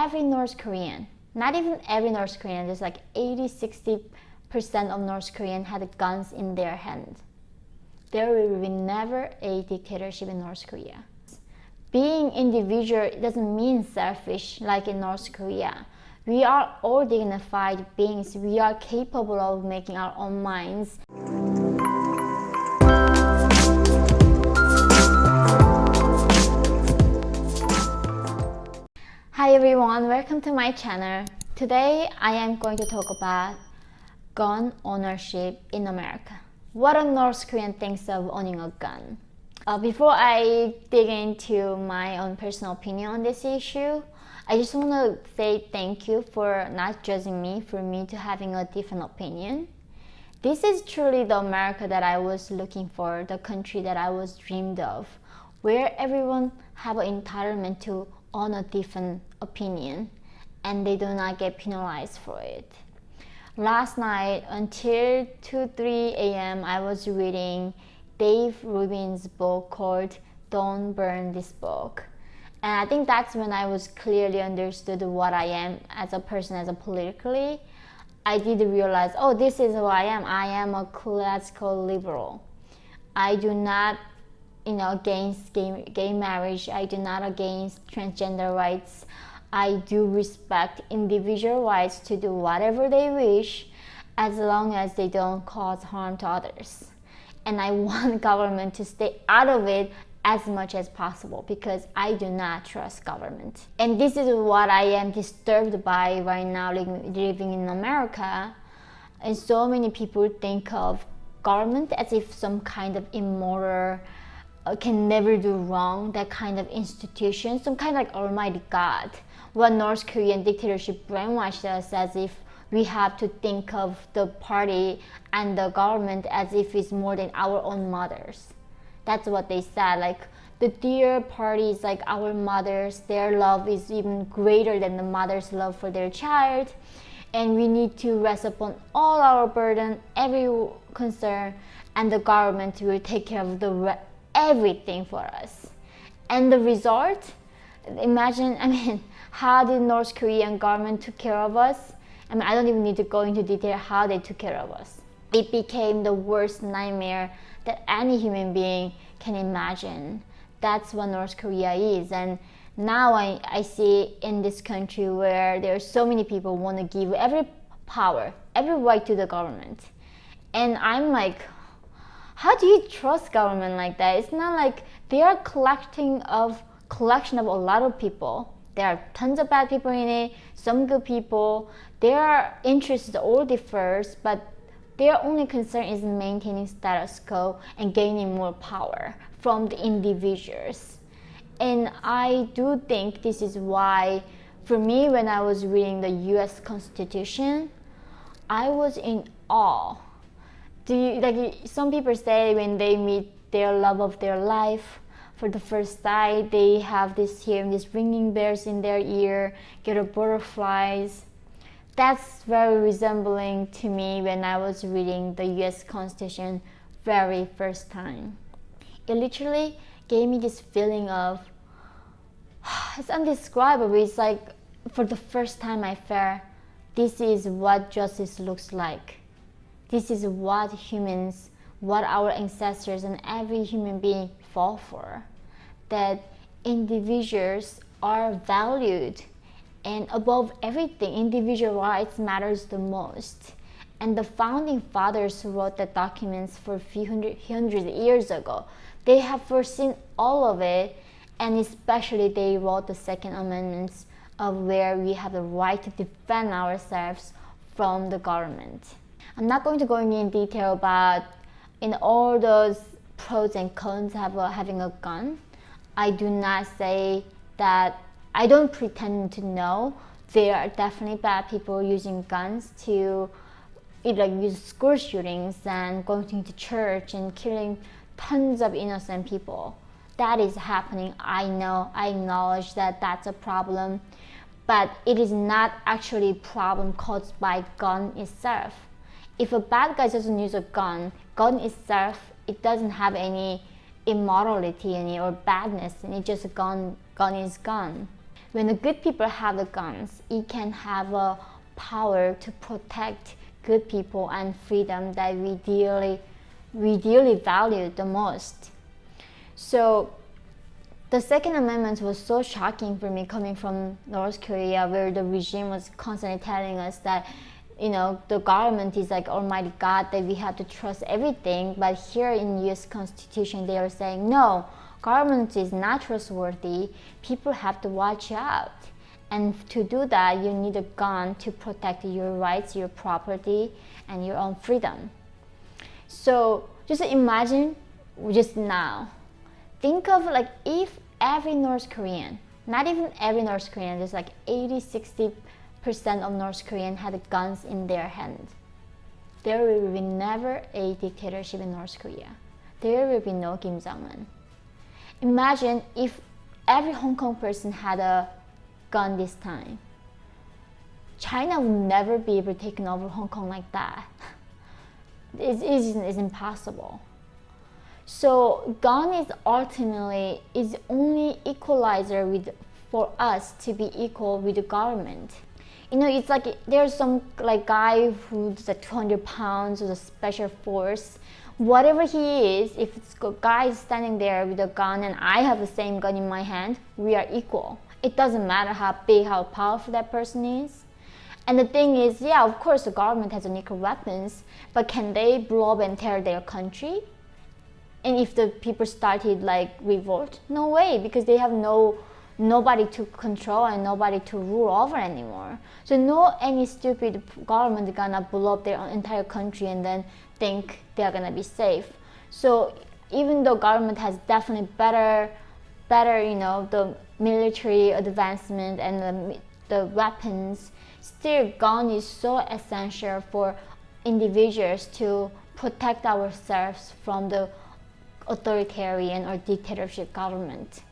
every North Korean, not even every North Korean, there's like 80-60% of North Korean had guns in their hand. There will be never a dictatorship in North Korea. Being individual doesn't mean selfish like in North Korea. We are all dignified beings. We are capable of making our own minds. Hi everyone, welcome to my channel. Today I am going to talk about gun ownership in America. What a North Korean thinks of owning a gun. Before I dig into my own personal opinion on this issue, I just want to say thank you for not judging me for me to having a different opinion. This is truly the America that I was looking for, the country that I was dreamed of, where everyone have an entitlement to own a different opinion and they do not get penalized for it. Last night until 2-3 a.m. I was reading Dave Rubin's book called Don't Burn This Book. And I think that's when I was clearly understood what I am as a person, as a politically. I did realize, oh, this is who I am. I am a classical liberal. I do not, against gay marriage. I do not against transgender rights. I do respect individual rights to do whatever they wish as long as they don't cause harm to others. And I want government to stay out of it as much as possible because I do not trust government. And this is what I am disturbed by right now living in America. And so many people think of government as if some kind of immoral, can never do wrong, that kind of institution, some kind of like almighty God. What North Korean dictatorship brainwashed us as if we have to think of the party and the government as if it's more than our own mothers. That's what they said, like the dear party is like our mothers, their love is even greater than the mother's love for their child, and we need to rest upon all our burden, every concern, and the government will take care of everything for us. And the result, imagine, how the North Korean government took care of us. I don't even need to go into detail how they took care of us. It became the worst nightmare that any human being can imagine. That's what North Korea is. And now I see in this country where there are so many people want to give every power, every right to the government. And I'm like, how do you trust government like that? It's not like they are collection of a lot of people. There are tons of bad people in it, some good people. Their interests all differs, but their only concern is maintaining status quo and gaining more power from the individuals. And I do think this is why, for me, when I was reading the US Constitution, I was in awe. Some people say when they meet their love of their life for the first sight, they have this ringing bells in their ear, get a butterflies. That's very resembling to me when I was reading the US Constitution very first time. It literally gave me this feeling of, it's indescribable. It's like for the first time I felt this is what justice looks like. This is what humans, what our ancestors and every human being fought for. That individuals are valued. And above everything, individual rights matters the most. And the founding fathers who wrote the documents for a few hundred years ago, they have foreseen all of it, and especially they wrote the Second Amendment of where we have the right to defend ourselves from the government. I'm not going to go in detail about in all those pros and cons of having a gun. I do not say that. I don't pretend to know. There are definitely bad people using guns to use school shootings and going to church and killing tons of innocent people. That is happening. I know, I acknowledge that that's a problem, but it is not actually a problem caused by gun itself. If a bad guy doesn't use a gun itself, it doesn't have any immorality in it or badness, and it's just a gun is gun. when the good people have the guns, it can have a power to protect good people and freedom that we dearly value the most. So the Second Amendment was so shocking for me, coming from North Korea, where the regime was constantly telling us that, the government is like Almighty God, that we have to trust everything. But here in US Constitution, they are saying, no, government is not trustworthy. People have to watch out. And to do that, you need a gun to protect your rights, your property, and your own freedom. So just imagine just now. Think of like if every North Korean, not even every North Korean, there's like 80-60% of North Korean had guns in their hand. There will be never a dictatorship in North Korea. There will be no Kim Jong-un. Imagine if every Hong Kong person had a gun this time. China would never be able to take over Hong Kong like that. It's impossible. So gun is ultimately is only equalizer for us to be equal with the government. It's like there's some like guy who's like 200 pounds with a special force. Whatever he is, if it's a guy standing there with a gun and I have the same gun in my hand, we are equal. It doesn't matter how big, how powerful that person is. And the thing is, yeah, of course the government has nuclear weapons, but can they blow up and tear their country? And if the people started like revolt, no way, because they have nobody to control and nobody to rule over anymore. So no any stupid government gonna blow up their entire country and then think they're gonna be safe. So even though government has definitely better, the military advancement and the weapons, still gun is so essential for individuals to protect ourselves from the authoritarian or dictatorship government.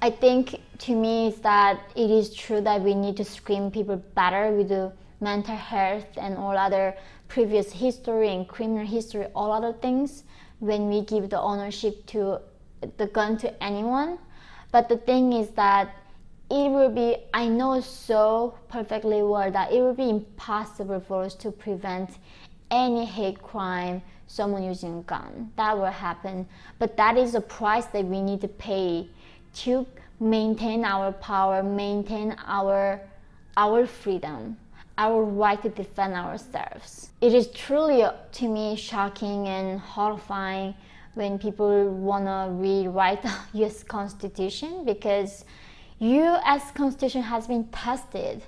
I think to me is that it is true that we need to screen people better with the mental health and all other previous history and criminal history, all other things, when we give the ownership to the gun to anyone. But the thing is that it will be, I know so perfectly well that it will be impossible for us to prevent any hate crime, someone using a gun. That will happen. But that is a price that we need to pay to maintain our power, maintain our freedom, our right to defend ourselves. It is truly, to me, shocking and horrifying when people want to rewrite the US Constitution, because US Constitution has been tested.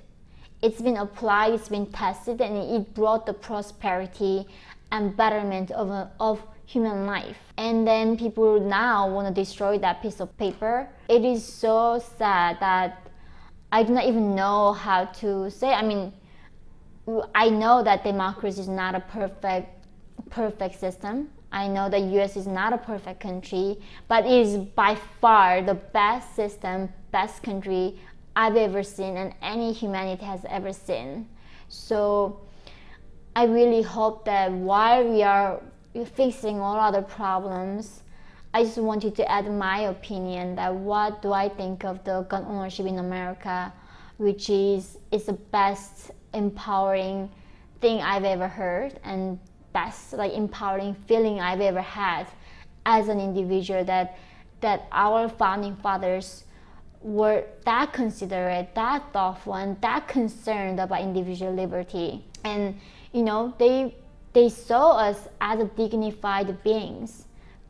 It's been applied, it's been tested, and it brought the prosperity and betterment of human life. And then people now want to destroy that piece of paper. It is so sad that I do not even know how to say. I mean, I know that democracy is not a perfect system. I know that US is not a perfect country, but it is by far the best system, best country I've ever seen and any humanity has ever seen. So I really hope that while we are fixing all other problems, I just wanted to add my opinion that what do I think of the gun ownership in America, which is the best empowering thing I've ever heard and best like empowering feeling I've ever had as an individual, that our founding fathers were that considerate, that thoughtful, and that concerned about individual liberty. And they saw us as a dignified beings.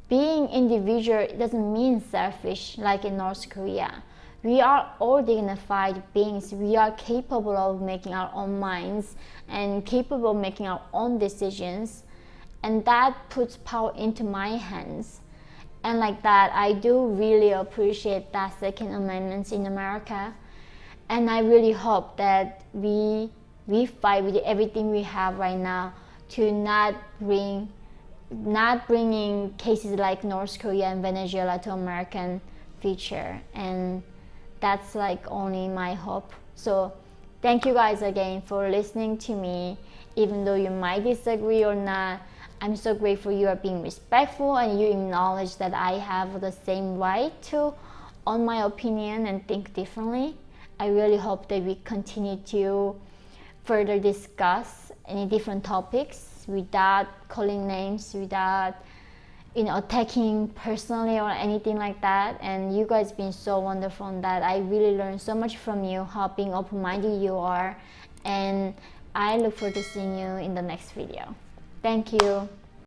Being individual doesn't mean selfish like in North Korea. We are all dignified beings. We are capable of making our own minds and capable of making our own decisions. And that puts power into my hands. And like that, I do really appreciate that Second Amendment in America. And I really hope that we fight with everything we have right now to not bringing cases like North Korea and Venezuela to American future. And that's like only my hope. So thank you guys again for listening to me. Even though you might disagree or not, I'm so grateful you are being respectful and you acknowledge that I have the same right to on my opinion and think differently. I really hope that we continue to further discuss any different topics without calling names, without attacking personally or anything like that. And you guys been so wonderful on that. I really learned so much from you, how being open-minded you are, and I look forward to seeing you in the next video. Thank you.